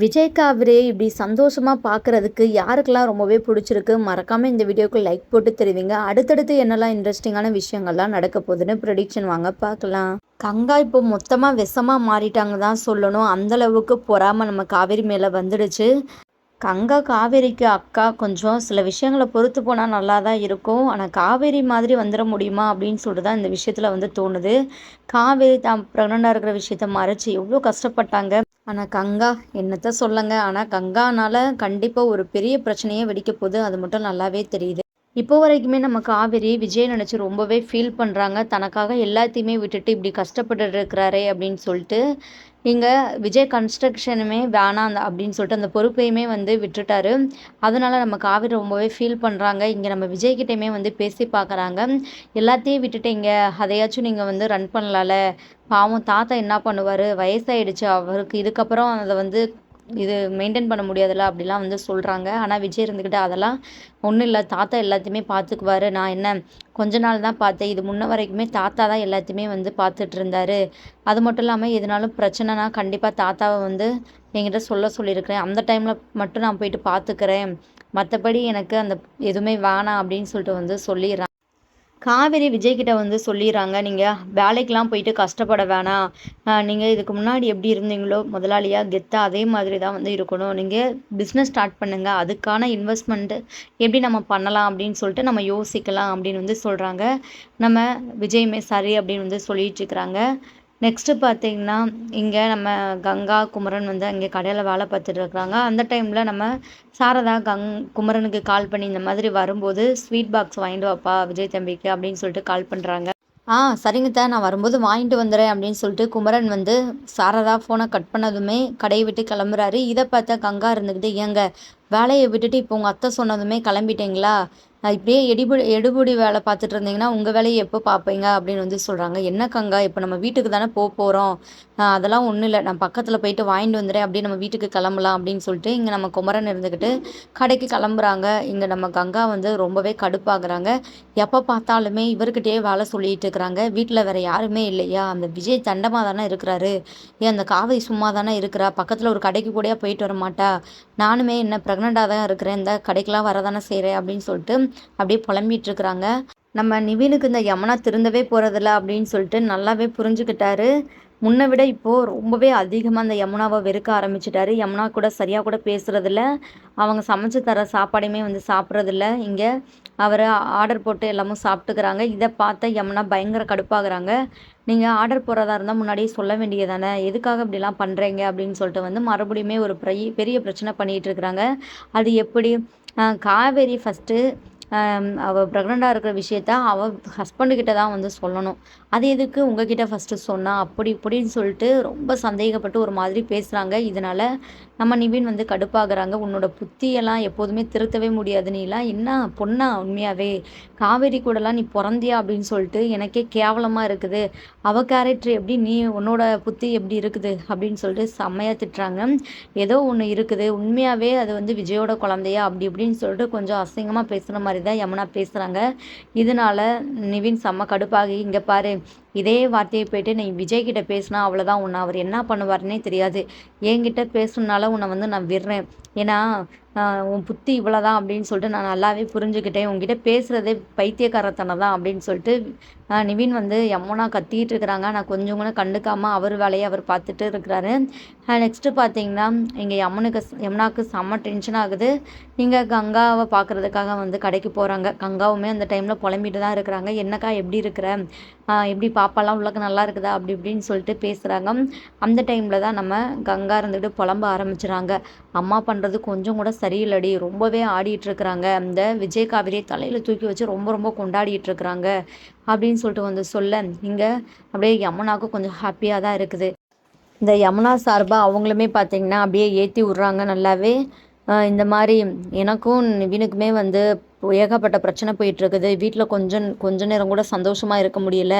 விஜய் காவிரி இப்படி சந்தோஷமா பார்க்குறதுக்கு யாருக்கெல்லாம் ரொம்பவே பிடிச்சிருக்கு மறக்காம இந்த வீடியோக்கு லைக் போட்டு தெரிவிங்க. அடுத்தடுத்து என்னெல்லாம் இன்ட்ரெஸ்டிங்கான விஷயங்கள்லாம் நடக்க போகுதுன்னு ப்ரெடிக்ஷன் வாங்க பார்க்கலாம். கங்கா இப்போ மொத்தமாக விஷமா மாறிட்டாங்க தான் சொல்லணும். அந்த அளவுக்கு பொறாம நம்ம காவேரி மேலே வந்துடுச்சு. கங்கா காவேரிக்கு அக்கா. கொஞ்சம் சில விஷயங்களை பொறுத்து போனால் நல்லா தான் இருக்கும். ஆனால் காவேரி மாதிரி வந்துட முடியுமா அப்படின்னு சொல்லிட்டு தான் இந்த விஷயத்தில் வந்து தோணுது. காவேரி தான் ப்ரெக்னெண்டாக இருக்கிற விஷயத்த மறைச்சி எவ்வளோ கஷ்டப்பட்டாங்க. ஆனால் கங்கா என்னத்த சொல்லுங்க. ஆனால் கங்கானால கண்டிப்பாக ஒரு பெரிய பிரச்சனையே வெடிக்க போகுது. அது மட்டும் நல்லாவே தெரியுது. இப்போ வரைக்குமே நம்ம காவேரி விஜய் நினச்சி ரொம்பவே ஃபீல் பண்ணுறாங்க. தனக்காக எல்லாத்தையுமே விட்டுட்டு இப்படி கஷ்டப்பட்டுட்டு இருக்கிறாரே அப்படின்னு சொல்லிட்டு. இங்கே விஜய் கன்ஸ்ட்ரக்ஷனுமே வேணாம் அப்படின்னு சொல்லிட்டு அந்த பொறுப்பையுமே வந்து விட்டுட்டாரு. அதனால நம்ம காவேரி ரொம்பவே ஃபீல் பண்ணுறாங்க. இங்கே நம்ம விஜய்கிட்டையுமே வந்து பேசி பார்க்குறாங்க. எல்லாத்தையும் விட்டுட்டு இங்கே அதையாச்சும் நீங்கள் வந்து ரன் பண்ணலாம்ல. பாவம் தாத்தா என்ன பண்ணுவார், வயசாயிடுச்சு அவருக்கு. இதுக்கப்புறம் அதை வந்து இது மெயின்டைன் பண்ண முடியாதுல்ல அப்படிலாம் வந்து சொல்கிறாங்க. ஆனால் விஜய் இருந்துக்கிட்டு அதெல்லாம் ஒன்றும் இல்லை, தாத்தா எல்லாத்தையுமே பார்த்துக்குவார். நான் என்ன கொஞ்ச நாள் தான் பார்த்தேன். இது முன்ன வரைக்குமே தாத்தா தான் எல்லாத்தையுமே வந்து பார்த்துட்டு இருந்தார். அது மட்டும் இல்லாமல் எதுனாலும் பிரச்சனைனா கண்டிப்பாக தாத்தாவை வந்து என்கிட்ட சொல்லியிருக்கிறேன். அந்த டைமில் மட்டும் நான் போயிட்டு பார்த்துக்கிறேன். மற்றபடி எனக்கு அந்த எதுவுமே வேணாம் அப்படின்னு சொல்லிட்டு வந்து சொல்லிடுறாங்க. காவேரி விஜய்கிட்ட வந்து சொல்லிடுறாங்க, நீங்கள் வேலைக்கெலாம் போயிட்டு கஷ்டப்பட வேணாம். நீங்கள் இதுக்கு முன்னாடி எப்படி இருந்தீங்களோ முதலாளியாக கெத்தா அதே மாதிரி தான் வந்து இருக்கணும். நீங்கள் பிஸ்னஸ் ஸ்டார்ட் பண்ணுங்கள். அதுக்கான இன்வெஸ்ட்மெண்ட்டு எப்படி நம்ம பண்ணலாம் அப்படின்னு சொல்லிட்டு நம்ம யோசிக்கலாம் அப்படின்னு வந்து சொல்கிறாங்க. நம்ம விஜயுமே சரி அப்படின்னு வந்து சொல்லிட்டு இருக்கிறாங்க. நெக்ஸ்ட்டு பார்த்தீங்கன்னா, இங்கே நம்ம கங்கா, குமரன் வந்து அங்கே கடையில் வேலை பார்த்துட்டு இருக்கிறாங்க. அந்த டைமில் நம்ம சாரதா குமரனுக்கு கால் பண்ணி இந்த மாதிரி வரும்போது ஸ்வீட் பாக்ஸ் வாங்கிட்டு வாப்பா விஜய் தம்பிக்கு அப்படின்னு சொல்லிட்டு கால் பண்ணுறாங்க. சரிங்க அத்தை, நான் வரும்போது வாங்கிட்டு வந்துடுறேன் அப்படின்னு சொல்லிட்டு குமரன் வந்து சாரதா ஃபோனை கட் பண்ணதுமே கடையை விட்டு கிளம்புறாரு. இதை பார்த்தா கங்கா இருந்துக்கிட்டு, ஏங்க வேலையை விட்டுட்டு இப்போ உங்கள் அத்தை சொன்னதுமே கிளம்பிட்டீங்களா? இப்படியே எடுபடி வேலை பார்த்துட்டு இருந்தீங்கன்னா உங்கள் வேலையை எப்போ பார்ப்பீங்க அப்படின்னு வந்து சொல்கிறாங்க. என்ன கங்கா, இப்போ நம்ம வீட்டுக்கு தானே போகிறோம். அதெல்லாம் ஒன்றும் இல்லை, நான் பக்கத்தில் போயிட்டு வாங்கிட்டு வந்துடுறேன், அப்படியே நம்ம வீட்டுக்கு கிளம்பலாம் அப்படின்னு சொல்லிட்டு இங்கே நம்ம குமரன் இருந்துக்கிட்டு கடைக்கு கிளம்புறாங்க. இங்கே நம்ம கங்கா வந்து ரொம்பவே கடுப்பாகிறாங்க. எப்போ பார்த்தாலுமே இவர்கிட்டயே வேலை சொல்லிட்டு இருக்கிறாங்க. வீட்டில் வேற யாருமே இல்லையா? அந்த விஜய் தண்டமாக தானே இருக்கிறாரு. ஏன் அந்த காவேரி சும்மா தானே இருக்கிறா? பக்கத்தில் ஒரு கடைக்கு கூட போயிட்டு வர மாட்டா? நானுமே என்ன ப்ரெக்னெண்ட்டாக தான் இருக்கிறேன், இந்த கடைக்கெலாம் வர தானே செய்கிறேன் அப்படின்னு சொல்லிட்டு அப்படியே புலம்பிட்டு இருக்கிறாங்க. நம்ம நிவினுக்கு இந்த யமுனா திருந்தவே போகிறதில்ல அப்படின்னு சொல்லிட்டு நல்லாவே புரிஞ்சுக்கிட்டாரு. முன்னை விட இப்போது ரொம்பவே அதிகமாக அந்த யமுனாவை வெறுக்க ஆரம்பிச்சிட்டாரு. யமுனா கூட சரியாக கூட பேசுகிறதில்ல. அவங்க சமைச்சு தர சாப்பாடையுமே வந்து சாப்பிட்றதில்ல. இங்கே அவர் ஆர்டர் போட்டு எல்லாமும் சாப்பிட்டுக்கிறாங்க. இதை பார்த்த யமுனா பயங்கர கடுப்பாகிறாங்க. நீங்கள் ஆர்டர் போடுறதா இருந்தால் முன்னாடியே சொல்ல வேண்டியதானே, எதுக்காக இப்படிலாம் பண்ணுறீங்க அப்படின்னு சொல்லிட்டு வந்து மறுபடியுமே ஒரு பெரிய பிரச்சனை பண்ணிகிட்டு இருக்கிறாங்க. அது எப்படி? காவேரி ஃபஸ்ட்டு அவள் ப்ரெக்னெண்ட்டாக இருக்கிற விஷயத்த அவள் ஹஸ்பண்டுக்கிட்ட தான் வந்து சொல்லணும். அது எதுக்கு உங்ககிட்ட ஃபஸ்ட்டு சொன்னா? அப்படி இப்படின்னு சொல்லிட்டு ரொம்ப சந்தேகப்பட்டு ஒரு மாதிரி பேசுகிறாங்க. இதனால் நம்ம நிவின் வந்து கடுப்பாகிறாங்க. உன்னோட புத்தியெல்லாம் எப்போதுமே திருத்தவே முடியாது. நீலாம் என்ன பொண்ணா உண்மையாகவே? காவேரி கூடலாம் நீ பிறந்தியா அப்படின்னு சொல்லிட்டு எனக்கே கேவலமாக இருக்குது. அவள் கேரக்டர் எப்படி, நீ உன்னோட புத்தி எப்படி இருக்குது அப்படின்னு சொல்லிட்டு செம்மையாக திட்டுறாங்க. ஏதோ ஒன்று இருக்குது, உண்மையாகவே அது வந்து விஜயோட குழந்தையா அப்படி இப்படின்னு சொல்லிட்டு கொஞ்சம் அசிங்கமாக பேசுகிற மாதிரி தான் யமுனா பேசுகிறாங்க. இதனால நிவின் செம்ம கடுப்பாகி, இங்கே பாரு, இதே வார்த்தையை போயிட்டு நீ விஜய்கிட்ட பேசினா அவ்வளோதான், உன்னை அவர் என்ன பண்ணுவாருன்னே தெரியாது. என்கிட்ட பேசுனால உன்னை வந்து நான் விடுறேன். ஏன்னா உன் புத்தி இவ்வளோதான் அப்படின்னு சொல்லிட்டு நான் நல்லாவே புரிஞ்சுக்கிட்டேன். உங்ககிட்ட பேசுகிறதே பைத்தியக்காரத்தனம் தான் அப்படின்னு சொல்லிட்டு நிவின் வந்து யமுனா கத்திட்டு இருக்கிறாங்க. நான் கொஞ்சம் கூட கண்டுக்காமல் அவர் வேலையை அவர் பார்த்துட்டு இருக்கிறாரு. நெக்ஸ்ட்டு பார்த்தீங்கன்னா, இங்கே யமுனாவுக்கு செம்ம டென்ஷன் ஆகுது. இங்கே கங்காவை பார்க்குறதுக்காக வந்து கடைக்கு போகிறாங்க. கங்காவுமே அந்த டைமில் புலம்பிட்டு தான் இருக்கிறாங்க. என்னக்கா எப்படி இருக்கிற? எப்படி பாப்பாலாம் உள்ளக்க நல்லா இருக்குதா? அப்படி இப்படின்னு சொல்லிட்டு பேசுகிறாங்க. அந்த டைமில் தான் நம்ம கங்கா இருந்துட்டு புலம்ப ஆரம்பிச்சுறாங்க. அம்மா பண்ணுறது கொஞ்சம் கூட சரியில்லடி, ரொம்பவே ஆடிட்டு இருக்கிறாங்க. அந்த விஜய் காவிரியை தலையில் தூக்கி வச்சு ரொம்ப ரொம்ப கொண்டாடிட்டு இருக்கிறாங்க அப்படின்னு சொல்லிட்டு வந்து சொல்ல, இங்கே அப்படியே யமுனாவுக்கு கொஞ்சம் ஹாப்பியாக தான் இருக்குது. இந்த யமுனா சார்பாக அவங்களுமே பார்த்திங்கன்னா அப்படியே ஏற்றி விட்றாங்க நல்லாவே. இந்த மாதிரி எனக்கும் நிவினுக்குமே வந்து ஏகப்பட்ட பிரச்சனை போயிட்டுருக்குது. வீட்ல கொஞ்ச நேரம் கூட சந்தோஷமா இருக்க முடியல.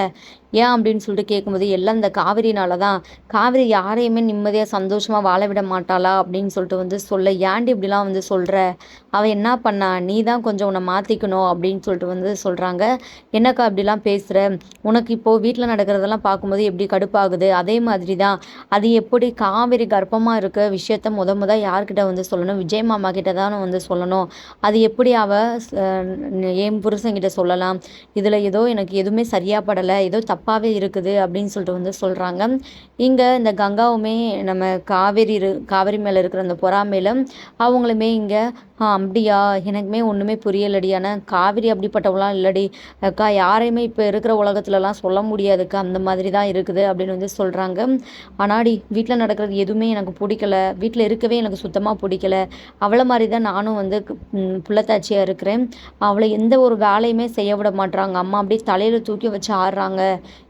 ஏன் அப்படின்னு சொல்லிட்டு கேட்கும்போது, எல்லாம் இந்த காவிரினால தான். காவிரி யாரையுமே நிம்மதியா சந்தோஷமா வாழ விட மாட்டாளா? அப்படின்னு சொல்லிட்டு வந்து சொல்ல, ஏன்டி இப்படிலாம் வந்து சொல்ற? அவ என்ன பண்ணா? நீ தான் கொஞ்சம் உன்ன மாத்திக்கணும் அப்படின்னு சொல்லிட்டு வந்து சொல்றாங்க. என்னக்கா இப்படிலாம் பேசுற? உனக்கு இப்போ வீட்ல நடக்கிறதெல்லாம் பார்க்கும்போது எப்படி கடுப்பாகுது? அதே மாதிரி தான். அது எப்படி காவிரி கர்ப்பமா இருக்க விஷயத்த மொத யார்கிட்ட வந்து சொல்லணும்? விஜய் மாமா கிட்ட தான வந்து சொல்லணும். அது எப்படி அவ ஸ் என் புருஷன்கிட்ட சொல்லலாம்? இதில ஏதோ எனக்கு எதுவுமே சரியா படல. ஏதோ தப்பாவே இருக்குது அப்படின்னு சொல்லிட்டு வந்து சொல்றாங்க. இங்க இந்த கங்காவுமே நம்ம காவேரி மேல இருக்கிற அந்த பொறாமையில அவங்களுமே இங்க அப்படியா? எனக்குமே ஒண்ணுமே புரியலடி. ஆனா காவிரி அப்படிப்பட்டவலாம் இல்லடி. அக்கா யாரையுமே இப்ப இருக்கிற உலகத்துலலாம் சொல்ல முடியாதுக்கா. அந்த மாதிரி தான் இருக்குது அப்படின்னு வந்து சொல்றாங்க. ஆனாடி வீட்ல நடக்கிறது எதுவுமே எனக்கு புடிக்கல. வீட்ல இருக்கவே எனக்கு சுத்தமா புடிக்கல. அவள மாரி தான் நானும் வந்து புள்ளத்தாச்சியா இருக்கிறேன். அவள எந்த ஒரு வேலையுமே செய்ய விட மாட்றாங்க. அம்மா அப்படியே தலையில தூக்கி வச்சு ஆடுறாங்க.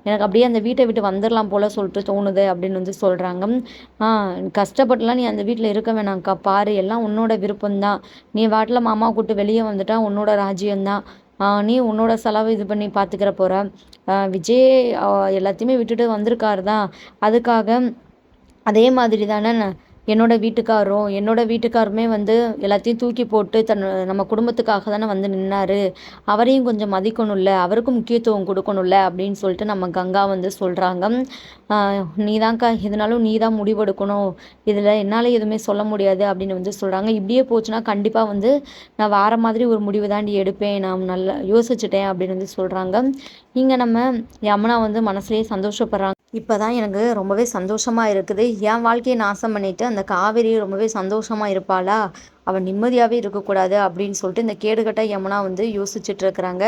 எனக்கு அப்படியே அந்த வீட்ட விட்டு வந்துரலாம் போல சொல்லிட்டு தோணுது அப்படின்னு வந்து சொல்றாங்க. ஆ கஷ்டப்பட்டுலாம் நீ அந்த வீட்ல இருக்க வேணாம்க்கா. பாரு எல்லாம் உன்னோட விருப்பம் தான். நீ பாட்டுல மாமாவ கூட்டு வெளிய வந்துட்டா உன்னோட ராஜ்யம் தான். நீ உன்னோட செலவு இது பண்ணி பார்த்துக்கிற போற. விஜய் எல்லாத்தையுமே விட்டுட்டு வந்திருக்காரு தான். அதுக்காக அதே மாதிரி தானே என்னோட வீட்டுக்காருமே வந்து எல்லாத்தையும் தூக்கி போட்டு நம்ம குடும்பத்துக்காக தானே வந்து நின்னாரு. அவரையும் கொஞ்சம் மதிக்கணும்ல, அவருக்கும் முக்கியத்துவம் குடுக்கணும்ல அப்படின்னு சொல்லிட்டு நம்ம கங்கா வந்து சொல்றாங்க. நீதான்க்கா எதுனாலும் நீ தான் முடிவெடுக்கணும். இதில என்னால எதுவுமே சொல்ல முடியாது அப்படின்னு வந்து சொல்றாங்க. இப்படியே போச்சுன்னா கண்டிப்பா வந்து நான் வேற மாதிரி ஒரு முடிவு தாண்டி எடுப்பேன். நான் நல்லா யோசிச்சுட்டேன் அப்படின்னு வந்து சொல்றாங்க. இங்க நம்ம யமுனா வந்து மனசுலயே சந்தோஷப்படுறாங்க. இப்பதான் எனக்கு ரொம்பவே சந்தோஷமா இருக்குது. என் வாழ்க்கைய நாசம் பண்ணிட்டு, அந்த காவேரி ரொம்பவே சந்தோஷமா இருப்பாளா? அவ நிம்மதியாவே இருக்கக்கூடாது அப்படின்னு சொல்லிட்டு, இந்த கேடுகெட்ட யமுனா வந்து யோசிச்சுட்டு இருக்கிறாங்க.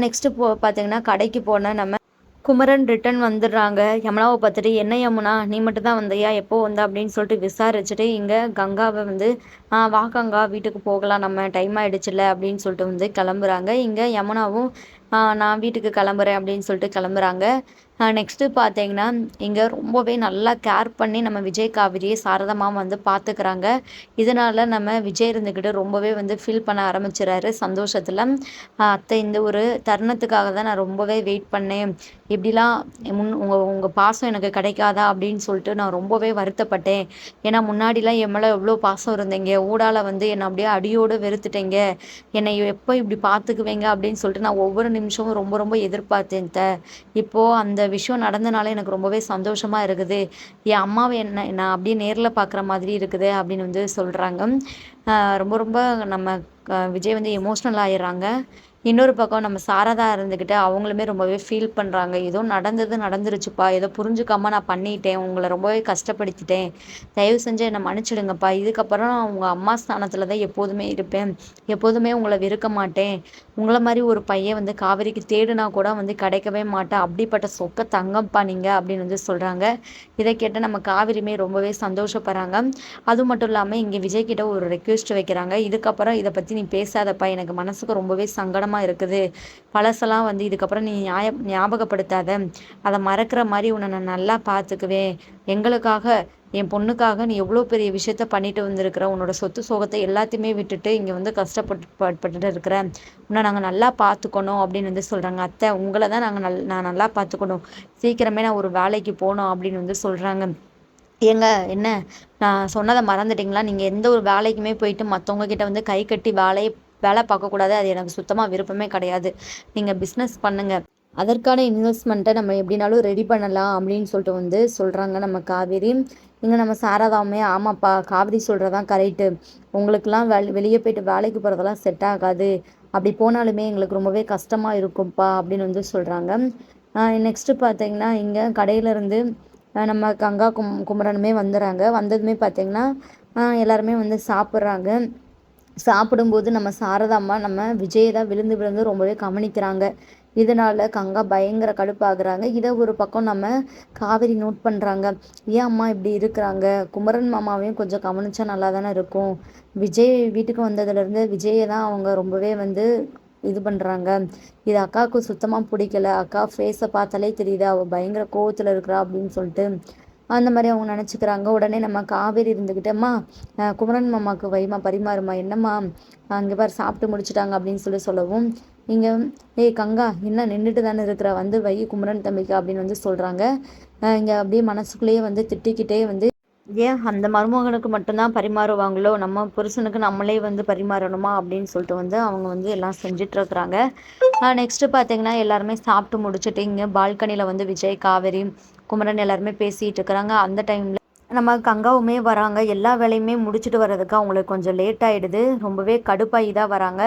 நெக்ஸ்ட்டு பார்த்தீங்கன்னா, கடைக்கு போன நம்ம குமரன் ரிட்டர்ன் வந்துடுறாங்க. யமுனாவ பார்த்துட்டு, "என்ன யமுனா, நீ மட்டும் தான் வந்தியா? எப்போ வந்த?" அப்படின்னு சொல்லிட்டு விசாரிச்சுட்டு, இங்க கங்காவ வந்து, வா கங்கா வீட்டுக்கு போகலாம். நம்ம டைம் ஆயிடுச்சுல்ல." அப்படின்னு சொல்லிட்டு வந்து கிளம்புறாங்க. இங்க யமுனாவும், "நான் வீட்டுக்கு கிளம்புறேன்." அப்படின்னு சொல்லிட்டு கிளம்புறாங்க. நெக்ஸ்ட்டு பார்த்தீங்கன்னா, இங்க ரொம்பவே நல்லா கேர் பண்ணி நம்ம விஜய், காவிரியை சாரதா வந்து பார்த்துக்கிறாங்க. இதனால நம்ம விஜய் இருந்துக்கிட்டு ரொம்பவே வந்து ஃபீல் பண்ண ஆரம்பிச்சுறாரு சந்தோஷத்துல. "அத்தை இந்த ஒரு தருணத்துக்காக தான் நான் ரொம்பவே வெயிட் பண்ணேன். இப்படிலாம் உங்க உங்க பாசம் எனக்கு கிடைக்காதா?" அப்படின்னு சொல்லிட்டு நான் ரொம்பவே வருத்தப்பட்டேன். ஏன்னா முன்னாடிலாம் என் மேல எவ்வளோ பாசம் இருந்தீங்க. ஊடால வந்து என்னை அப்படியே அடியோட வெறுத்துட்டீங்க. என்னை எப்போ இப்படி பார்த்துக்குவீங்க அப்படின்னு சொல்லிட்டு நான் ஒவ்வொரு நிமிஷமும் ரொம்ப ரொம்ப எதிர்பார்த்தேன் அத்தை. இப்போ அந்த விஷயம் நடந்தனால எனக்கு ரொம்பவே சந்தோஷமா இருக்குது. என் அம்மாவ நான் அப்படியே நேர்ல பார்க்குற மாதிரி இருக்குது அப்படின்னு வந்து சொல்றாங்க. ரொம்ப ரொம்ப நம்ம விஜய் வந்து எமோஷ்னல் ஆயிடுறாங்க. இன்னொரு பக்கம் நம்ம சாரதா இருந்துக்கிட்டு அவங்களுமே ரொம்பவே ஃபீல் பண்றாங்க. ஏதோ நடந்தது நடந்துருச்சுப்பா. ஏதோ புரிஞ்சுக்காம நான் பண்ணிட்டேன். உங்கள ரொம்பவே கஷ்டப்படுத்திட்டேன். தயவு செஞ்சு என்ன மன்னிச்சிடுங்கப்பா. இதுக்கப்புறம் நான் உங்க அம்மா ஸ்தானத்துல தான் எப்போதுமே இருப்பேன். எப்போதுமே உங்கள வெறுக்க மாட்டேன். உங்கள மாரி ஒரு பையன் வந்து காவேரிக்கு தேடுனா கூட வந்து கிடைக்கவே மாட்டான். அப்படிப்பட்ட சொக்க தங்கம்ப்பா நீங்க அப்படின்னு வந்து சொல்றாங்க. இதை கேட்டு நம்ம காவேரியுமே ரொம்பவே சந்தோஷப்படுறாங்க. அது மட்டும் இல்லாம இங்க விஜய் கிட்ட ஒரு ரெக்வெஸ்ட் வைக்கிறாங்க. இதுக்கப்புறம் இத பத்தி நீ பேசாதப்பா. எனக்கு மனசுக்கு ரொம்பவே சங்கடமா இருக்குது. பழசெல்லாம் வந்து இதுக்கப்புறம் நீ ஞாபகப்படுத்தாத. அத மறக்கிற மாரி உன்ன நான் நல்லா பார்த்துக்குவேன். எங்களுக்காக என் பொண்ணுக்காக நீ எவ்வளோ பெரிய விஷயத்த பண்ணிட்டு வந்திருக்கிற. உன்னோட சொத்து சுகத்த எல்லாத்தையுமே விட்டுட்டு இங்க வந்து கஷ்டப்பட்டுட்டு இருக்கிற. உன்ன நாங்க நல்லா பார்த்துக்கணும் அப்படின்னு வந்து சொல்றாங்க. அத்தை உங்கள தான் நான் நல்லா பார்த்துக்கணும். சீக்கிரமே நான் ஒரு வேலைக்கு போணும் அப்படின்னு வந்து சொல்றாங்க. ஏங்க என்ன நான் சொன்னத மறந்துட்டீங்களா? நீங்க எந்த ஒரு வேலைக்குமே போயிட்டு மத்தவங்க கிட்ட வந்து கை கட்டி வேலை பார்க்கக்கூடாது. அது எனக்கு சுத்தமா விருப்பமே கிடையாது. நீங்க பிசினஸ் பண்ணுங்க. அதற்கான இன்வெஸ்ட்மெண்ட்ட நம்ம எப்படினாலும் ரெடி பண்ணலாம் அப்படின்னு சொல்லிட்டு வந்து சொல்றாங்க நம்ம காவேரி. இங்க நம்ம சாரதாவுமே, "ஆமாப்பா காவேரி சொல்றது தான் கரெக்ட்டு. உங்களுக்கெல்லாம் வெளிய போயிட்டு வேலைக்கு போறதெல்லாம் செட் ஆகாது. அப்படி போனாலுமே எங்களுக்கு ரொம்பவே கஷ்டமா இருக்கும்ப்பா" அப்படின்னு வந்து சொல்றாங்க. நெக்ஸ்ட்டு பார்த்தீங்கன்னா, இங்க கடையில இருந்து நம்ம கங்கா, குமரனுமே வந்துறாங்க. வந்ததுமே பார்த்தீங்கன்னா, எல்லாருமே வந்து சாப்பிட்றாங்க. சாப்பிடும்போது நம்ம சாரதா அம்மா நம்ம விஜய தான் விழுந்து விழுந்து ரொம்பவே கவனிக்கிறாங்க. இதனால கங்கா பயங்கர கடுப்பாகுறாங்க. இத ஒரு பக்கம் நம்ம காவேரி நோட் பண்றாங்க. ஏன் அம்மா இப்படி இருக்கிறாங்க? குமரன் மாமாவையும் கொஞ்சம் கவனிச்சா நல்லா தானே இருக்கும். விஜய் வீட்டுக்கு வந்ததுலேருந்து விஜய தான் அவங்க ரொம்பவே வந்து இது பண்றாங்க. இது அக்காவுக்கு சுத்தமா பிடிக்கல. அக்கா ஃபேஸ பார்த்தாலே தெரியுது. அவ பயங்கர கோவத்துல இருக்கிறா அப்படின்னு சொல்லிட்டு. அந்த மாதிரி அவங்க நினச்சிக்கிறாங்க. உடனே நம்ம காவேரி இருந்துக்கிட்டு, அம்மா குமரன் மாமாவுக்கு வைமா பரிமாறுமா, என்னம்மா அங்கே பாரு சாப்பிட்டு முடிச்சிட்டாங்க அப்படின்னு சொல்லவும், இங்கே ஏய் கங்கா என்ன நின்றுட்டு தானே இருக்கிற, வந்து வை குமரன் தம்பிக்கு அப்படின்னு வந்து சொல்கிறாங்க. இங்கே அப்படியே மனசுக்குள்ளேயே வந்து திட்டிக்கிட்டே வந்து, ஏன் அந்த மருமகனுக்கு மட்டும்தான் பரிமாறுவாங்களோ, நம்ம புருஷனுக்கு நம்மளே வந்து பரிமாறணுமா அப்படின்னு சொல்லிட்டு வந்து அவங்க வந்து எல்லாம் செஞ்சிட்ருக்குறாங்க. நெக்ஸ்ட்டு பார்த்தீங்கன்னா எல்லாருமே சாப்பிட்டு முடிச்சுட்டு இங்கே பால்கனியில் வந்து விஜய், காவேரி, குமரன் எல்லாருமே பேசிகிட்டு இருக்கிறாங்க. அந்த டைமில் நம்ம கங்காவுமே வராங்க. எல்லா வேலையுமே முடிச்சுட்டு வர்றதுக்கு அவங்களுக்கு கொஞ்சம் லேட் ஆகிடுது. ரொம்பவே கடுப்பாகி தான் வராங்க.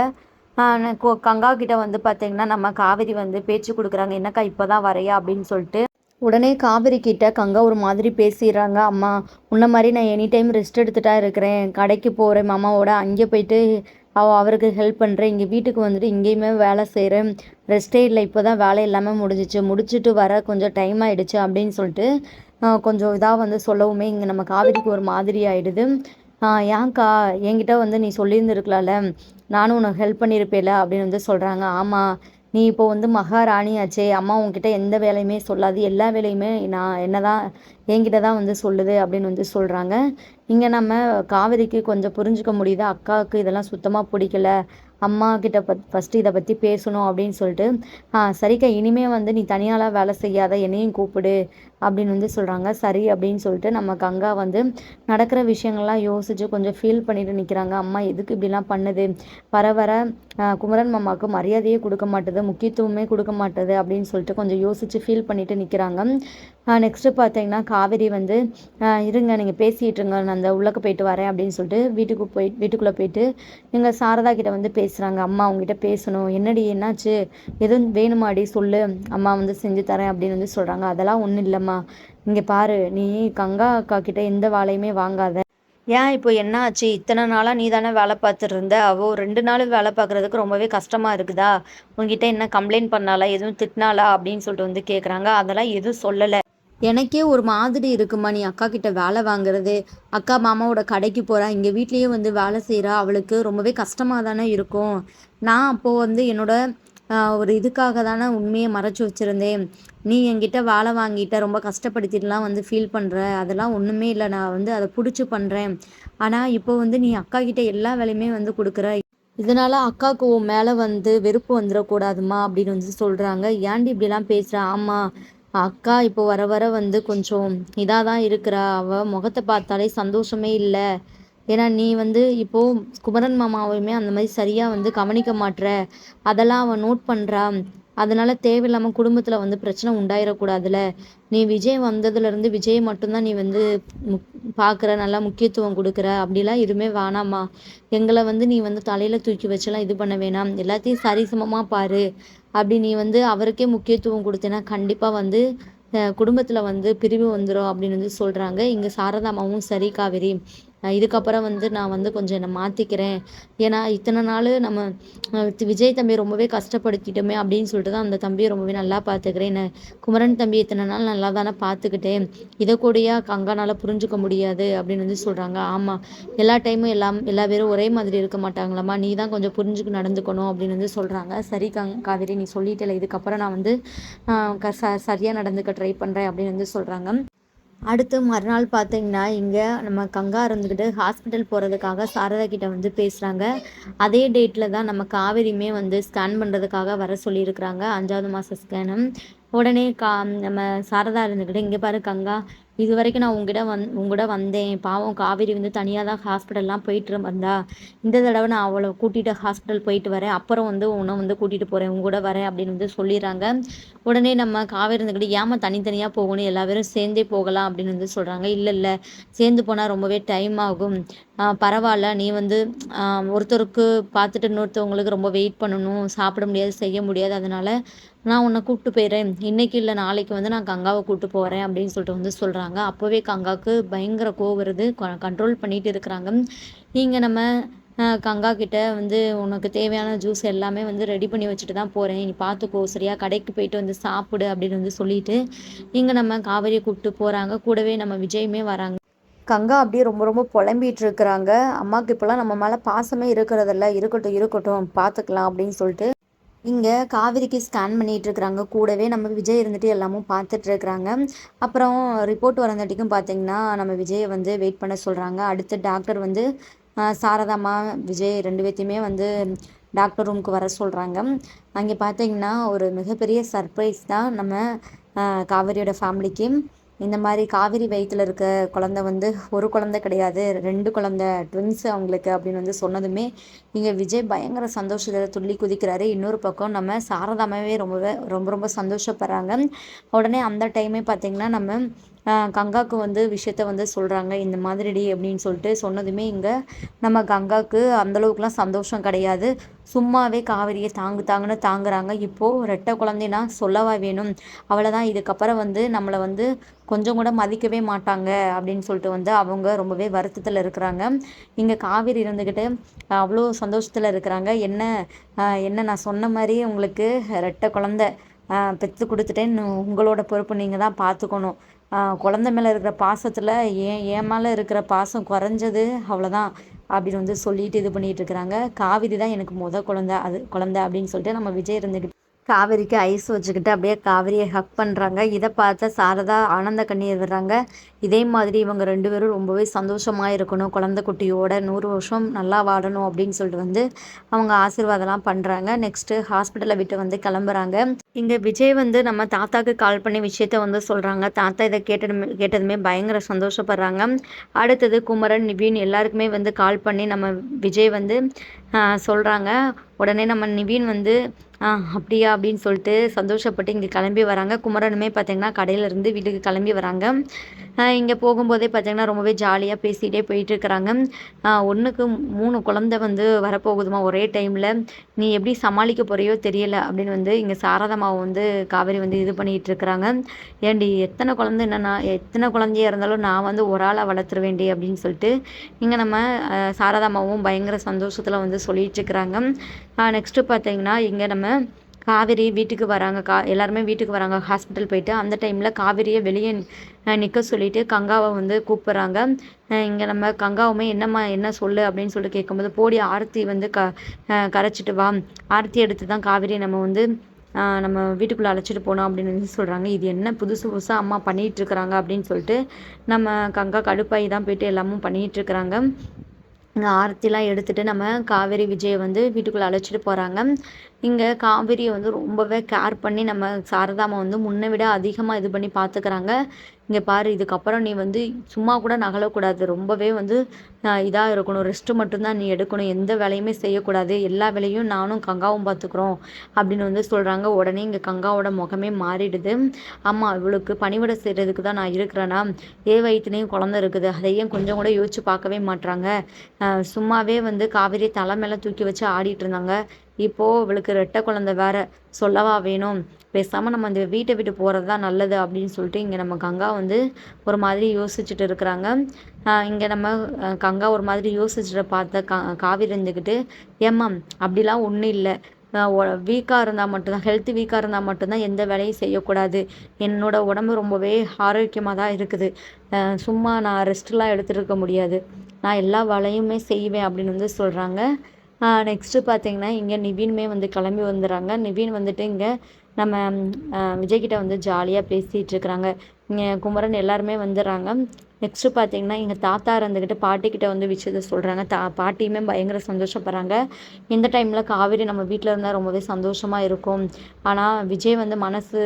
கங்கா கிட்ட வந்து பார்த்தீங்கன்னா நம்ம காவேரி வந்து பேச்சு கொடுக்குறாங்க, என்னக்கா இப்போ தான் வரையா அப்படின்னு சொல்லிட்டு. உடனே காவேரி கிட்ட கங்கா ஒரு மாதிரி பேசிடுறாங்க, அம்மா உன்ன மாதிரி நான் எனி டைம் ரெஸ்ட் எடுத்துட்டா இருக்கிறேன், கடைக்கு போகிறேன் மாமாவோட, அங்கே போயிட்டு அவருக்கு ஹெல்ப் பண்ணுறேன், இங்கே வீட்டுக்கு வந்துட்டு இங்கேயுமே வேலை செய்கிறேன், ரெஸ்ட்டே இல்லை, இப்போ தான் வேலை எல்லாமே முடிச்சுட்டு வர கொஞ்சம் டைம் ஆகிடுச்சு அப்படின்னு சொல்லிட்டு கொஞ்சம் இதாக வந்து சொல்லவுமே இங்கே நம்ம காவேரிக்கு ஒரு மாதிரி ஆகிடுது. ஏன்க்கா என்கிட்ட வந்து நீ சொல்லியிருந்துருக்கலாம்ல, நானும் உனக்கு ஹெல்ப் பண்ணியிருப்பேல அப்படின்னு வந்து சொல்கிறாங்க. ஆமாம், நீ இப்போ வந்து மகாராணியாச்சே, அம்மா உன்கிட்ட எந்த வேலையுமே சொல்லாது, எல்லா வேலையுமே நான் என்னதான் என்கிட்ட தான் வந்து சொல்லுது அப்படின்னு வந்து சொல்கிறாங்க. இங்கே நம்ம காவேரிக்கு கொஞ்சம் புரிஞ்சுக்க முடியுது, அக்காவுக்கு இதெல்லாம் சுத்தமாக பிடிக்கல, அம்மா கிட்ட ஃபஸ்ட்டு இதை பற்றி பேசணும் அப்படின்னு சொல்லிட்டு, சரிக்கா இனிமே வந்து நீ தனியாலாம் வேலை செய்யாத, என்னையும் கூப்பிடு அப்படின்னு வந்து சொல்கிறாங்க. சரி அப்படின்னு சொல்லிட்டு நம்ம கங்கா வந்து நடக்கிற விஷயங்கள்லாம் யோசித்து கொஞ்சம் ஃபீல் பண்ணிட்டு நிற்கிறாங்க. அம்மா எதுக்கு இப்படிலாம் பண்ணுது, வர வர குமரன் மாமாவுக்கு மரியாதையே கொடுக்க மாட்டுது, முக்கியத்துவமே கொடுக்க மாட்டுது அப்படின்னு சொல்லிட்டு கொஞ்சம் யோசித்து ஃபீல் பண்ணிட்டு நிற்கிறாங்க. நெக்ஸ்ட்டு பார்த்தீங்கன்னா காவேரி வந்து இருங்க நீங்கள் பேசிகிட்டு இருங்க, நான் அந்த உள்ளக்க போயிட்டு வரேன் அப்படின்னு சொல்லிட்டு வீட்டுக்குள்ளே போயிட்டு எங்கள் சாரதா கிட்ட வந்து பேசுகிறாங்க. அம்மா அவங்ககிட்ட பேசணும், என்னடி என்னாச்சு, எதுவும் வேணுமாடி சொல்லு, அம்மா வந்து செஞ்சு தரேன் அப்படின்னு வந்து சொல்கிறாங்க. அதெல்லாம் ஒன்றும் இல்லைம்மா, இங்கே பாரு, நீ கங்கா அக்கா கிட்ட எந்த வேலையுமே வாங்காத, ஏன் இப்போ என்ன ஆச்சு, இத்தனை நாளாக நீ தானே வேலை பார்த்துட்டு இருந்த, அவள் 2 நாள் வேலை பார்க்குறதுக்கு ரொம்பவே கஷ்டமாக இருக்குதா, உங்ககிட்ட என்ன கம்ப்ளைண்ட் பண்ணாலா, எதுவும் திட்டினாலா அப்படின்னு சொல்லிட்டு வந்து கேட்குறாங்க. அதெல்லாம் எதுவும் சொல்லலை, எனக்கே ஒரு மாதிரி இருக்குமா நீ அக்கா கிட்ட வேலை வாங்குறது, அக்கா மாமாவோட கடைக்கு போகிறா, இங்கே வீட்லேயே வந்து வேலை செய்கிறா, அவளுக்கு ரொம்பவே கஷ்டமாக தானே இருக்கும், நான் அப்போது வந்து என்னோட ஒரு இதுக்காக தானே உண்மையை மறைச்சி வச்சுருந்தேன், நீ என்கிட்ட வேலை வாங்கிட்ட ரொம்ப கஷ்டப்படுத்திட்டுலாம் வந்து ஃபீல் பண்ணுற, அதெல்லாம் ஒன்றுமே இல்லை, நான் வந்து அதை பிடிச்சி பண்ணுறேன், ஆனால் இப்போ வந்து நீ அக்கா கிட்ட எல்லா வேலையுமே வந்து கொடுக்குற, இதனால் அக்காவுக்கு உன் மேலே வந்து வெறுப்பு வந்துடக்கூடாதுமா அப்படின்னு வந்து சொல்கிறாங்க. ஏன்டி இப்படிலாம் பேசுகிற, ஆமாம் அக்கா இப்போ வர வர வந்து கொஞ்சம் இதாக தான் இருக்கிறா, அவள் முகத்தை பார்த்தாலே சந்தோஷமே இல்லை, ஏன்னா நீ வந்து இப்போது குமரன் மாமாவையுமே அந்த மாதிரி சரியாக வந்து கவனிக்க மாட்ற, அதெல்லாம் அவன் நோட் பண்ணுறா, அதனால் தேவையில்லாமல் குடும்பத்தில் வந்து பிரச்சனை உண்டாயிடக்கூடாதுல, நீ விஜய் வந்ததுலேருந்து விஜய் மட்டும்தான் நீ வந்து பார்க்குற, நல்லா முக்கியத்துவம் கொடுக்குற, அப்படிலாம் எதுவுமே வேணாம்மா, எங்களை வந்து நீ வந்து தலையில் தூக்கி வச்செல்லாம் இது பண்ண வேணாம், எல்லாத்தையும் சரிசமமாக பாரு, அப்படி நீ வந்து அவருக்கே முக்கியத்துவம் கொடுத்தேன்னா கண்டிப்பாக வந்து குடும்பத்தில் வந்து பிரிவு வந்துடும் அப்படின்னு வந்து சொல்கிறாங்க. இங்கே சாரதாமாவும் சரி காவேரி, இதுக்கப்புறம் வந்து நான் வந்து கொஞ்சம் என்னை மாற்றிக்கிறேன், ஏன்னா இத்தனை நாள் நம்ம விஜய் தம்பியை ரொம்பவே கஷ்டப்படுத்திட்டோமே அப்படின்னு சொல்லிட்டு தான் அந்த தம்பியை ரொம்பவே நல்லா பார்த்துக்கிறேன், என்ன குமரன் தம்பி இத்தனை நாள் நல்லா தானே பார்த்துக்கிட்டேன், இதை கூடயா கங்கானால் புரிஞ்சுக்க முடியாது அப்படின்னு வந்து சொல்கிறாங்க. ஆமாம், எல்லா டைமும் எல்லா பேரும் ஒரே மாதிரி இருக்க மாட்டாங்களாம்மா, நீ தான் கொஞ்சம் புரிஞ்சுக்கு நடந்துக்கணும் அப்படின்னு வந்து சொல்கிறாங்க. சரி காவேரி நீ சொல்லிட்டல, இதுக்கப்புறம் நான் வந்து சரியாக நடந்துக்க ட்ரை பண்ணுறேன் அப்படின்னு வந்து சொல்கிறாங்க. அடுத்து மறுநாள் பார்த்தீங்கன்னா இங்கே நம்ம கங்கா இருந்துக்கிட்டு ஹாஸ்பிட்டல் போகிறதுக்காக சாரதா கிட்ட வந்து பேசுகிறாங்க. அதே டேட்டில் தான் நம்ம காவேரியுமே வந்து ஸ்கேன் பண்ணுறதுக்காக வர சொல்லியிருக்கிறாங்க, 5வது மாத ஸ்கேனு. உடனே நம்ம சாரதா இருந்துக்கிட்டு, இங்கே பாரு கங்கா, இது வரைக்கும் நான் உங்ககிட்ட வந்தேன், பாவம் காவேரி வந்து தனியாக தான் ஹாஸ்பிட்டல்லாம் போயிட்டு வந்தா, இந்த தடவை நான் அவளை கூட்டிகிட்டு ஹாஸ்பிட்டல் போயிட்டு வரேன், அப்புறம் வந்து உன்னை வந்து கூட்டிகிட்டு போகிறேன், உங்க கூட வரேன் அப்படின்னு வந்து சொல்லிடுறாங்க. உடனே நம்ம காவேரி இருந்துக்கிட்டு, ஏமா தனித்தனியாக போகணும், எல்லா பேரும் சேர்ந்தே போகலாம் அப்படின்னு வந்து சொல்கிறாங்க. இல்லை சேர்ந்து போனால் ரொம்பவே டைம் ஆகும், பரவாயில்ல, நீ வந்து ஒருத்தருக்கு பார்த்துட்டு இன்னொருத்தவங்களுக்கு ரொம்ப வெயிட் பண்ணணும், சாப்பிட முடியாது செய்ய முடியாது, அதனால் நான் உன்னை கூப்பிட்டு போயிடுறேன், இன்றைக்கி இல்லை நாளைக்கு வந்து நான் கங்காவை கூப்பிட்டு போகிறேன் அப்படின்னு சொல்லிட்டு வந்து சொல்கிறாங்க. அப்போவே கங்காவுக்கு பயங்கர கோவம் வருது, கண்ட்ரோல் பண்ணிட்டு இருக்கிறாங்க. இங்கே நம்ம கங்கா கிட்ட வந்து உனக்கு தேவையான ஜூஸ் எல்லாமே வந்து ரெடி பண்ணி வச்சுட்டு தான் போகிறேன், நீ பார்த்துக்கோ சரியா, கடைக்கு போயிட்டு வந்து சாப்பிடு அப்படின்னு வந்து சொல்லிட்டு இங்கே நம்ம காவேரியை கூப்பிட்டு போகிறாங்க. கூடவே நம்ம விஜயுமே வராங்க. கங்கா அப்படியே ரொம்ப ரொம்ப புலம்பிகிட்டு இருக்கிறாங்க, அம்மாவுக்கு இப்போலாம் நம்ம மேலே பாசமே இருக்கிறதில்ல, இருக்கட்டும் பார்த்துக்கலாம் அப்படின்னு சொல்லிட்டு இங்கே காவேரிக்கு ஸ்கேன் பண்ணிட்டு இருக்கிறாங்க. கூடவே நம்ம விஜய் இருந்துட்டு எல்லாமும் பார்த்துட்டு இருக்கிறாங்க. அப்புறம் ரிப்போர்ட் வரங்காட்டிக்கும் பார்த்தீங்கன்னா, நம்ம விஜய வந்து வெயிட் பண்ண சொல்றாங்க. அடுத்து டாக்டர் வந்து சாரதாம்மா, விஜய் 2 பேத்தையுமே வந்து டாக்டர் ரூமுக்கு வர சொல்றாங்க. அங்கே பார்த்தீங்கன்னா, ஒரு மிகப்பெரிய சர்ப்ரைஸ் தான் நம்ம காவேரியோட ஃபேமிலிக்கு. இந்த மாரி காவேரி வயித்துல இருக்க குழந்தை வந்து ஒரு குழந்தை கிடையாது, 2 குழந்தை ட்வின்ஸ் அவங்களுக்கு அப்படின்னு வந்து சொன்னதுமே, இங்கே விஜய் பயங்கர சந்தோஷத்துல துள்ளி குதிக்கிறாரு. இன்னொரு பக்கம் நம்ம சாரதாம்மாவே ரொம்ப ரொம்ப சந்தோஷப்படுறாங்க. உடனே அந்த டைமே பார்த்தீங்கன்னா, நம்ம கங்காவுக்கு வந்து விஷயத்த வந்து சொல்றாங்க. இந்த மாதிரிடி அப்படின்னு சொல்லிட்டு சொன்னதுமே, இங்கே நம்ம கங்காவுக்கு அந்த அளவுக்குலாம் சந்தோஷம் கிடையாது. சும்மாவே காவேரியை தாங்குன்னு தாங்குறாங்க. இப்போ ரெட்டை குழந்தைனா சொல்லவா வேணும்? அவ்வளோதான், இதுக்கப்புறம் வந்து நம்மளை வந்து கொஞ்சம் கூட மதிக்கவே மாட்டாங்க அப்படின்னு சொல்லிட்டு வந்து அவங்க ரொம்பவே வருத்தத்தில் இருக்கிறாங்க. இங்கே காவேரி இருந்துக்கிட்டு அவ்வளோ சந்தோஷத்தில் இருக்கிறாங்க. என்ன நான் சொன்ன மாதிரி உங்களுக்கு ரெட்டை குழந்தை பெற்று கொடுத்துட்டேன், உங்களோட பொறுப்பு நீங்கள் தான் பார்த்துக்கணும். குழந்தை மேலே இருக்கிற பாசத்தில் என் மேலே இருக்கிற பாசம் குறைஞ்சது அவ்வளோதான் அப்படின்னு வந்து சொல்லிட்டு இது பண்ணிட்டு இருக்கிறாங்க. காவேரி தான் எனக்கு குழந்தை அப்படின்னு சொல்லிட்டு நம்ம விஜய் இருந்துக்கிட்டு காவேரிக்கு ஐஸ் வச்சுக்கிட்டு அப்படியே காவேரியை ஹக் பண்ணுறாங்க. இதை பார்த்த சாரதா ஆனந்த கண்ணீர் விடுறாங்க. இதே மாதிரி இவங்க 2 பேரும் ரொம்பவே சந்தோஷமாக இருக்கணும், குழந்தை குட்டியோட 100 வருஷம் நல்லா வாழணும் அப்படின்னு சொல்லிட்டு வந்து அவங்க ஆசீர்வாதம்லாம் பண்ணுறாங்க. நெக்ஸ்ட்டு ஹாஸ்பிட்டலை விட்டு வந்து கிளம்புறாங்க. இங்கே விஜய் வந்து நம்ம தாத்தாக்கு கால் பண்ணி விஷயத்த வந்து சொல்கிறாங்க. தாத்தா இதை கேட்டதுமே பயங்கர சந்தோஷப்படுறாங்க. அடுத்தது குமரன், நிவின் எல்லாருக்குமே வந்து கால் பண்ணி நம்ம விஜய் வந்து சொல்கிறாங்க. உடனே நம்ம நிவின் வந்து அப்படியா அப்படின்னு சொல்லிட்டு சந்தோஷப்பட்டு இங்கே கிளம்பி வராங்க. குமரனுமே பார்த்திங்கன்னா கடையிலேருந்து வீட்டுக்கு கிளம்பி வராங்க. இங்கே போகும்போதே பார்த்திங்கன்னா ரொம்பவே ஜாலியாக பேசிகிட்டே போயிட்டுருக்குறாங்க. 1க்கு 3 குழந்தை வந்து வரப்போகுதுமா ஒரே டைமில், நீ எப்படி சமாளிக்க போகிறியோ தெரியல அப்படின்னு வந்து இங்கே சாரதாமாவை வந்து காவேரி வந்து இது பண்ணிகிட்டு இருக்கிறாங்க. ஏண்டி எத்தனை குழந்தையா இருந்தாலும் நான் வந்து ஒரு ஆளை வளர்த்துருவேண்டி அப்படின்னு சொல்லிட்டு இங்கே நம்ம சாரதாமாவும் பயங்கர சந்தோஷத்தில் வந்து சொல்லிட்டு இருக்கிறாங்க. நெக்ஸ்ட்டு பார்த்தீங்கன்னா இங்கே நம்ம காவேரி வீட்டுக்கு வராங்க. எல்லாருமே வீட்டுக்கு வராங்க ஹாஸ்பிட்டல் போயிட்டு. அந்த டைமில் காவேரியை வெளியே நிற்க சொல்லிட்டு கங்காவை வந்து கூப்பிட்றாங்க. இங்கே நம்ம கங்காவுமே என்னம்மா என்ன சொல்லு அப்படின்னு சொல்லிட்டு கேட்கும்போது, போடி ஆரத்தி வந்து கரைச்சிட்டு வா, ஆரத்தி எடுத்து தான் காவேரி நம்ம வீட்டுக்குள்ளே அழைச்சிட்டு போனோம் அப்படின்னு வந்து சொல்கிறாங்க. இது என்ன புதுசு புதுசாக அம்மா பண்ணிகிட்ருக்குறாங்க அப்படின்னு சொல்லிட்டு நம்ம கங்கா கடுப்பாகி தான் போயிட்டு எல்லாமும் பண்ணிகிட்ருக்குறாங்க. ஆரத்திலாம் எடுத்துகிட்டு நம்ம காவேரி விஜயை வந்து வீட்டுக்குள்ளே அழைச்சிட்டு போகிறாங்க. இங்கே காவேரியை வந்து ரொம்பவே கேர் பண்ணி நம்ம சாரதாம்மா வந்து முன்னை விட அதிகமாக இது பண்ணி பார்த்துக்கிறாங்க. இங்கே பாரு, இதுக்கப்புறம் நீ வந்து சும்மா கூட நகலக்கூடாது, ரொம்பவே வந்து இதாக இருக்கணும், ரெஸ்ட்டு மட்டும்தான் நீ எடுக்கணும், எந்த வேலையுமே செய்யக்கூடாது, எல்லா வேலையும் நானும் கங்காவும் பார்த்துக்குறோம் அப்படின்னு வந்து சொல்கிறாங்க. உடனே இங்கே கங்காவோட முகமே மாறிடுது. ஆமாம், இவளுக்கு பணிவிடை செய்கிறதுக்கு தான் நான் இருக்கிறேன்னா, வயிற்றுலேயும் குழந்தை இருக்குது, அதையும் கொஞ்சம் கூட யோசிச்சு பார்க்கவே மாட்றாங்க. சும்மாவே வந்து காவேரி தலை மேலே தூக்கி வச்சு ஆடிட்டு இருந்தாங்க. இப்போது இவளுக்கு ரெட்டை குழந்தை வேற, சொல்லவா வேணும், பேசாமல் நம்ம இந்த வீட்டை விட்டு போகிறது தான் நல்லது அப்படின்னு சொல்லிட்டு இங்கே நம்ம கங்கா வந்து ஒரு மாதிரி யோசிச்சுட்டு இருக்கிறாங்க. இங்கே நம்ம கங்கா ஒரு மாதிரி யோசிச்சுட்டு பார்த்த காவேரி இருந்துக்கிட்டு, ஏம்மா அப்படிலாம் ஒன்றும் இல்லை, வீக்காக இருந்தால் மட்டும்தான், ஹெல்த் வீக்காக இருந்தால் மட்டும்தான் எந்த வேலையும் செய்யக்கூடாது, என்னோட உடம்பு ரொம்பவே ஆரோக்கியமாக தான் இருக்குது, சும்மா நான் ரெஸ்ட்லாம் எடுத்துகிட்டு இருக்க முடியாது, நான் எல்லா வேலையுமே செய்வேன் அப்படின்னு வந்து சொல்கிறாங்க. நெக்ஸ்ட்டு பார்த்தீங்கன்னா இங்கே நிவினுமே வந்து கிளம்பி வந்துடுறாங்க. நிவின் வந்துட்டு இங்கே நம்ம விஜய்கிட்ட வந்து ஜாலியாக பேசிகிட்டு இருக்கிறாங்க. இங்கே குமரன் எல்லாருமே வந்துடுறாங்க. நெக்ஸ்ட்டு பார்த்தீங்கன்னா எங்கள் தாத்தா இருந்துக்கிட்டு பாட்டிக்கிட்ட வந்து விஷயத்த சொல்கிறாங்க. பாட்டியுமே பயங்கர சந்தோஷப்படுறாங்க. இந்த டைமில் காவேரி நம்ம வீட்டில் இருந்தால் ரொம்பவே சந்தோஷமாக இருக்கும், ஆனால் விஜய் வந்து மனசு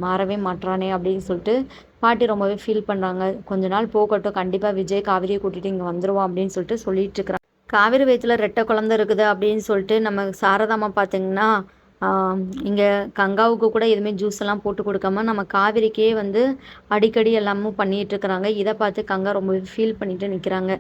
மாறவே மாட்றானே அப்படின்னு சொல்லிட்டு பாட்டி ரொம்பவே ஃபீல் பண்ணுறாங்க. கொஞ்ச நாள் போகட்டும், கண்டிப்பாக விஜய் காவேரியை கூட்டிகிட்டு இங்கே வந்துடுவான் அப்படின்னு சொல்லிட்டு சொல்லிட்டு இருக்கிறாங்க. காவேரி வயித்துல ரெட்டை குழந்தை இருக்குது அப்படின்னு சொல்லிட்டு நம்ம சாரதாம்மா பார்த்தீங்கன்னா இங்கே கங்காவுக்கு கூட எதுவுமே ஜூஸ் எல்லாம் போட்டு கொடுக்காம நம்ம காவேரிக்கே வந்து அடிக்கடி எல்லாமும் பண்ணிட்டு இருக்கிறாங்க. இதை பார்த்து கங்கா ரொம்பவே ஃபீல் பண்ணிட்டு நிற்கிறாங்க.